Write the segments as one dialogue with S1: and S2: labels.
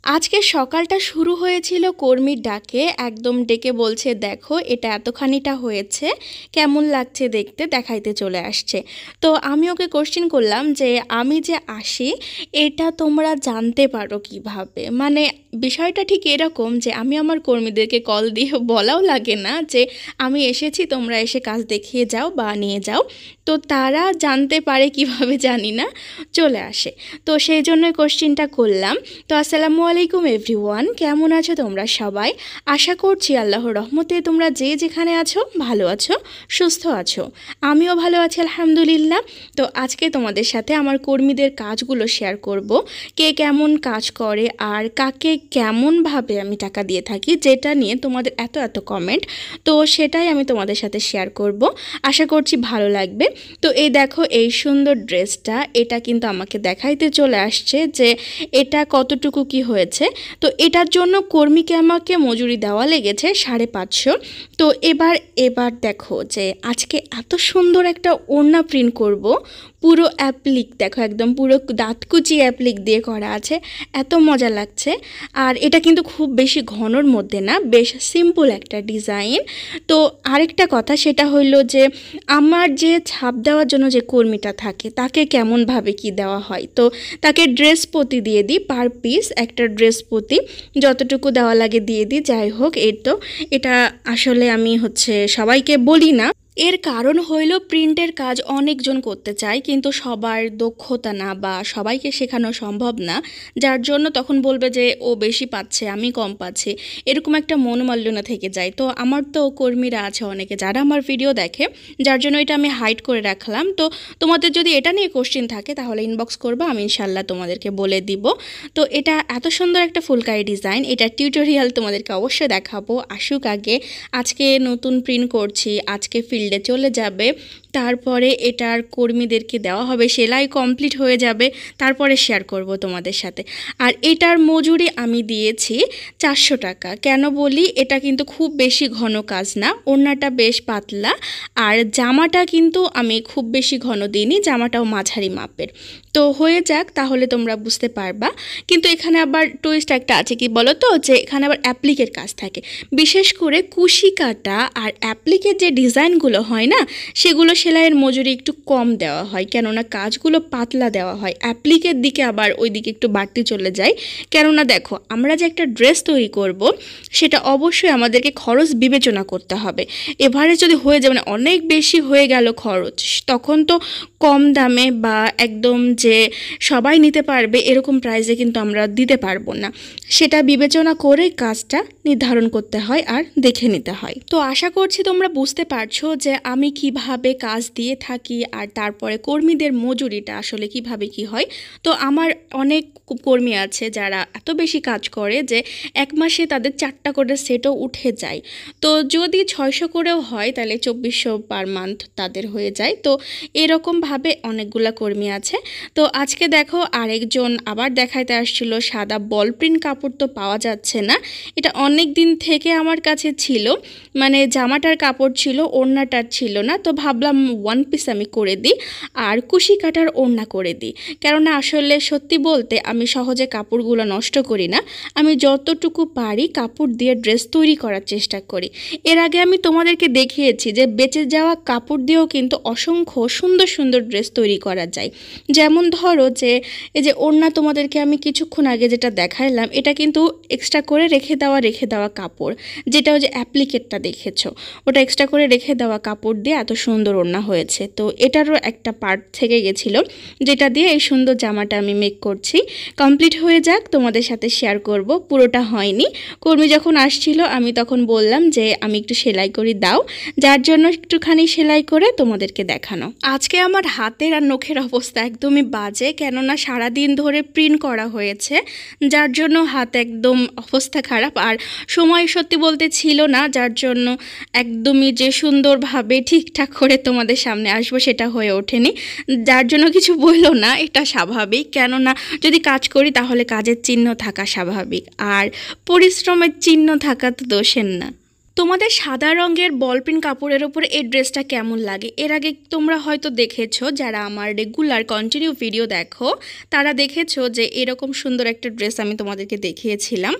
S1: আজকে সকালটা শুরু হয়েছিল কর্মীর ডাকে। একদম ডেকে বলছে, দেখো এটা এতখানিটা হয়েছে, কেমন লাগছে দেখতে, দেখাইতে চলে আসছে। তো আমি ওকে কোশ্চেন করলাম যে আমি যে আসি এটা তোমরা জানতে পারো কিভাবে। মানে বিষয়টা ঠিক এরকম যে আমি আমার কর্মীদেরকে কল দিয়ে বলাও লাগে না যে আমি এসেছি, তোমরা এসে কাজ দেখিয়ে যাও বা নিয়ে যাও। তো তারা জানতে পারে কিভাবে জানি না, চলে আসে। তো সেই জন্য কোশ্চেনটা করলাম। তো আসসালামু আলাইকুম এভরিওয়ান, কেমন আছো তোমরা সবাই? আশা করছি আল্লাহর রহমতে তোমরা যে যেখানে আছো ভালো আছো, সুস্থ আছো। আমিও ভালো আছি আলহামদুলিল্লাহ। তো আজকে তোমাদের সাথে আমার কর্মীদের কাজগুলো শেয়ার করব, কে কেমন কাজ করে আর কাকে কেমনভাবে আমি টাকা দিয়ে থাকি, যেটা নিয়ে তোমাদের এত এত কমেন্ট। তো সেটাই আমি তোমাদের সাথে শেয়ার করব, আশা করছি ভালো লাগবে। তো এই দেখো এই সুন্দর ড্রেসটা, এটা কিন্তু আমাকে দেখাইতে চলে আসছে যে এটা কতটুকু কি হয়েছে। তো এটার জন্য কর্মীকে আমাকে মজুরি দেওয়া লেগেছে 550। তো এবার দেখো যে আজকে এত সুন্দর একটা ওড়না প্রিন্ট করব, পুরো অ্যাপ্লিক দেখো, একদম পুরো দাঁতকুচি অ্যাপ্লিক দিয়ে করা আছে, এত মজা লাগছে। আর এটা কিন্তু খুব বেশি ঘনর মধ্যে না, বেশ সিম্পল একটা ডিজাইন। তো আরেকটা কথা সেটা হইল যে আমার যে ছাপ দেওয়ার জন্য যে কর্মীটা থাকে তাকে কেমনভাবে কি দেওয়া হয়। তো তাকে ড্রেস প্রতি দিয়ে দিই, পার পিস একটা ড্রেস প্রতি যতটুকু দেওয়া লাগে দিয়ে দিই। যাই হোক, এটা আসলে আমি সবাইকে বলি না। এর কারণ হইল প্রিন্টের কাজ অনেকজন করতে চায়, কিন্তু সবার দক্ষতা না বা সবাইকে শেখানো সম্ভব না, যার জন্য তখন বলবে যে ও বেশি পাচ্ছে আমি কম পাচ্ছি, এরকম একটা মনোমালিন্য থেকে যায়। তো আমার তো কর্মীরা আছে অনেকে যারা আমার ভিডিও দেখে, যার জন্য এটা আমি হাইড করে রাখলাম। তো তোমাদের যদি এটা নিয়ে কোশ্চেন থাকে তাহলে ইনবক্স করবো, আমি ইনশাল্লাহ তোমাদেরকে বলে দিব। তো এটা এত সুন্দর একটা ফুলকারি ডিজাইন, এটা টিউটোরিয়াল তোমাদেরকে অবশ্যই দেখাবো, আসুক আগে। আজকে নতুন প্রিন্ট করছি, আজকে ফিল্ডে চলে যাবে, তারপরে এটার কর্মীদেরকে দেওয়া হবে, সেলাই কমপ্লিট হয়ে যাবে, তারপরে শেয়ার করব তোমাদের সাথে। আর এটার মজুরি আমি দিয়েছি 400 টাকা। কেন বলি, এটা কিন্তু খুব বেশি ঘন কাজ না, ওড়নাটা বেশ পাতলা, আর জামাটা কিন্তু আমি খুব বেশি ঘন দিইনি, জামাটাও মাঝারি মাপের। তো হয়ে যাক, তাহলে তোমরা বুঝতে পারবা। কিন্তু এখানে আবার টুইস্ট একটা আছে, কি বলো তো, যে এখানে আবার অ্যাপ্লিকের কাজ থাকে, বিশেষ করে কুশি কাটা আর অ্যাপ্লিকের যে ডিজাইনগুলো হয় না, সেগুলো সেলাইয়ের মজুরি একটু কম দেওয়া হয়, কেননা কাজগুলো পাতলা দেওয়া হয়। অ্যাপ্লিকের দিকে আবার ওই দিকে একটু বাড়তি চলে যায়, কেননা দেখো আমরা যে একটা ড্রেস তৈরি করব সেটা অবশ্যই আমাদেরকে খরচ বিবেচনা করতে হবে। এবারে যদি হয়ে যাবে না, অনেক বেশি হয়ে গেল খরচ, তখন তো কম দামে বা একদম যে সবাই নিতে পারবে এরকম প্রাইসে কিন্তু আমরা দিতে পারবো না। সেটা বিবেচনা করে কাজটা নির্ধারণ করতে হয় আর দেখে নিতে হয়। তো আশা করছি তোমরা বুঝতে পারছো যে আমি কিভাবে কাজ দিয়ে থাকি আর তারপরে কর্মীদের মজুরিটা আসলে কিভাবে কি হয়। তো আমার অনেক কর্মী আছে যারা এত বেশি কাজ করে যে এক মাসে তাদের 4টা করে সেটও উঠে যায়। তো যদি 600 করেও হয় তাহলে 2400 পার মান্থ তাদের হয়ে যায়। তো এরকমভাবে অনেকগুলা কর্মী আছে। তো আজকে দেখো আরেকজন আবার দেখাইতে আসছিল, সাদা বল প্রিন্ট কাপড় তো পাওয়া যাচ্ছে না, এটা অনেক দিন থেকে আমার কাছে ছিল, মানে জামাটার কাপড় ছিল, ওড়নাটার ছিল না। তো ভাবলাম ওয়ান পিস আমি করে দিই আর কুশি কাটার ওড়না করে দিই, কেননা আসলে সত্যি বলতে আমি সহজে কাপড়গুলো নষ্ট করি না, আমি যতটুকু পারি কাপড় দিয়ে ড্রেস তৈরি করার চেষ্টা করি। এর আগে আমি তোমাদেরকে দেখিয়েছি যে বেঁচে যাওয়া কাপড় দিয়েও কিন্তু অসংখ্য সুন্দর সুন্দর ড্রেস তৈরি করা যায়। যেমন ধরো যে এই যে ওড়না তোমাদেরকে আমি কিছুক্ষণ আগে যেটা দেখাইলাম, এটা কিন্তু এক্সট্রা করে রেখে দেওয়া কাপড়, যেটা ওই যে অ্যাপ্লিকেটটা দেখেছো, ওটা এক্সট্রা করে রেখে দেওয়া কাপড় দিয়ে এত সুন্দর ওড়না হয়েছে। তো এটারও একটা পার্ট থেকে গেছিলো, যেটা দিয়ে এই সুন্দর জামাটা আমি মেক করছি। কমপ্লিট হয়ে যাক, তোমাদের সাথে শেয়ার করব। পুরোটা হয়নি, কর্মী যখন আসছিল আমি তখন বললাম যে আমি একটু সেলাই করে দাও, যার জন্য একটুখানি সেলাই করে তোমাদেরকে দেখানো। আজকে আমার হাতের আর নখের অবস্থা একদমই বাজে, কেননা সারাদিন ধরে প্রিন্ট করা হয়েছে, যার জন্য হাত একদম অবস্থা খারাপ, আর সময় সত্যি বলতে ছিল না, যার জন্য একদমই যে সুন্দরভাবে ঠিকঠাক করে তোমাদের সামনে আসবো সেটা হয়ে ওঠেনি। যার জন্য কিছু বললো না, এটা স্বাভাবিক, কেননা যদি কাজ করি তাহলে কাজের চিহ্ন থাকা স্বাভাবিক, আর পরিশ্রমের চিহ্ন থাকা তো দোষের না। তোমাদের সাদা রঙের বলপিন কাপড়ের ওপর এই ড্রেসটা কেমন লাগে? এর আগে তোমরা হয়তো দেখেছো, যারা আমার রেগুলার কন্টিনিউ ভিডিও দেখো তারা দেখেছো যে এরকম সুন্দর একটা ড্রেস আমি তোমাদেরকে দেখিয়েছিলাম।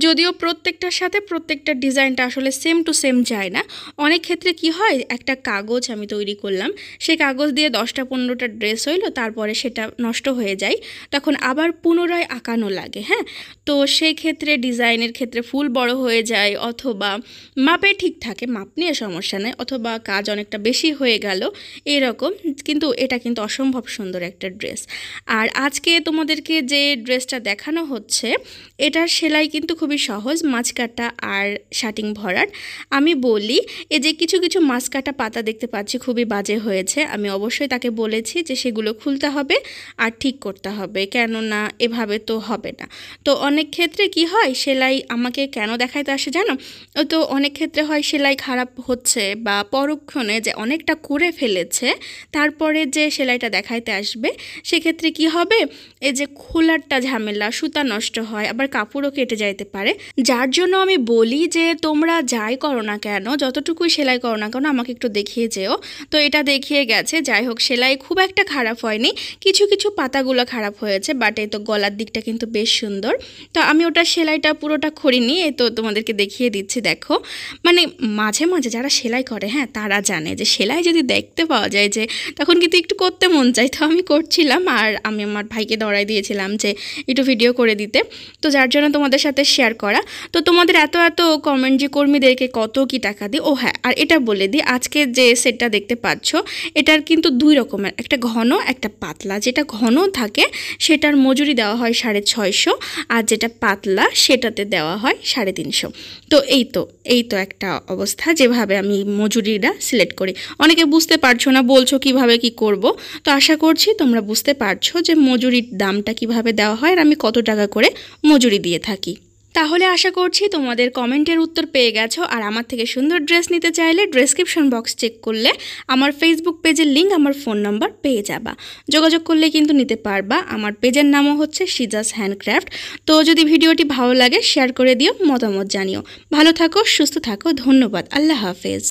S1: যদিও প্রত্যেকটার সাথে প্রত্যেকটা ডিজাইনটা আসলে সেম টু সেম যায় না। অনেক ক্ষেত্রে কি হয়, একটা কাগজ আমি তৈরি করলাম, সেই কাগজ দিয়ে 10-15টা ড্রেস হইলো, তারপরে সেটা নষ্ট হয়ে যায়, তখন আবার পুনরায় আঁকানো লাগে। হ্যাঁ, তো সেই ক্ষেত্রে ডিজাইনের ক্ষেত্রে ফুল বড় হয়ে যায়, অথবা মাপে ঠিক থাকে, মাপ নিয়ে সমস্যা নেই, অথবা কাজ অনেকটা বেশি হয়ে গেল এরকম। কিন্তু এটা কিন্তু অসম্ভব সুন্দর একটা ড্রেস। আর আজকে তোমাদেরকে যে ড্রেসটা দেখানো হচ্ছে এটার সেলাই কিন্তু খুবই সহজ, মাঝকাটা আর শাটিং ভরাট। আমি বলি, এই যে কিছু কিছু মাঝকাটা পাতা দেখতে পাচ্ছি খুবই বাজে হয়েছে, আমি অবশ্যই তাকে বলেছি যে সেগুলো খুলতে হবে আর ঠিক করতে হবে, কেননা এভাবে তো হবে না। তো অনেক ক্ষেত্রে কি হয়, সেলাই আমাকে কেন দেখাইতে আসে জানো? তো অনেক ক্ষেত্রে হয় সেলাই খারাপ হচ্ছে বা পরক্ষণে যে অনেকটা করে ফেলেছে তারপরে যে সেলাইটা দেখাইতে আসবে, সেক্ষেত্রে কি হবে, এই যে খোলারটা ঝামেলা, সুতা নষ্ট হয়, আবার কাপড়ও কেটে যাইতে পারে। যার জন্য আমি বলি যে তোমরা যাই করো না কেন, যতটুকুই সেলাই করো না কেন, আমাকে একটু দেখিয়ে যেও। তো এটা দেখিয়ে গেছে, যাই হোক সেলাই খুব একটা খারাপ হয়নি, কিছু কিছু পাতাগুলো খারাপ হয়েছে, বাট এই তো গলার দিকটা কিন্তু বেশ সুন্দর। তো আমি ওটা সেলাইটা পুরোটা করিনি, এই তো তোমাদেরকে দেখিয়ে দিচ্ছি। দেখো, মানে মাঝে মাঝে যারা সেলাই করে, হ্যাঁ, তারা জানে যে সেলাই যদি দেখতে পাওয়া যায় যে তখন কিন্তু একটু করতে মন চায়। তো আমি করছিলাম, আর আমি আমার ভাইকে ধরাই দিয়েছিলাম যে একটু ভিডিও করে দিতে, তো যার জন্য তোমাদের সাথে শেয়ার করা। তো তোমাদের এত এত কমেন্ট যে কর্মীদেরকে কত কি টাকা দিই। ও হ্যাঁ, আর এটা বলে দিই, আজকে যে সেটটা দেখতে পাচ্ছ এটার কিন্তু 2 রকমের, একটা ঘন একটা পাতলা। যেটা ঘন থাকে সেটার মজুরি দেওয়া হয় 650, আর যেটা পাতলা সেটাতে দেওয়া হয় 350। তো এই তো একটা অবস্থা, যেভাবে আমি মজুরিটা সিলেক্ট করি। অনেকে বুঝতে পারছো না, বলছো কিভাবে কি করব। তো আশা করছি তোমরা বুঝতে পারছো যে মজুরির দামটা কিভাবে দেওয়া হয় আর আমি কত টাকা করে মজুরি দিয়ে থাকি। তাহলে আশা করছি তোমাদের কমেন্টের উত্তর পেয়ে গেছো। আর আমার থেকে সুন্দর ড্রেস নিতে চাইলে ডেসক্রিপশন বক্স চেক করলে আমার ফেসবুক পেজের লিঙ্ক, আমার ফোন নাম্বার পেয়ে যাবা। যোগাযোগ করলে কিন্তু নিতে পারবা। আমার পেজের নামও হচ্ছে সিজাস হ্যান্ডক্রাফট। তো যদি ভিডিওটি ভালো লাগে শেয়ার করে দিও, মতামত জানিও। ভালো থাকো, সুস্থ থাকো, ধন্যবাদ, আল্লাহ হাফেজ।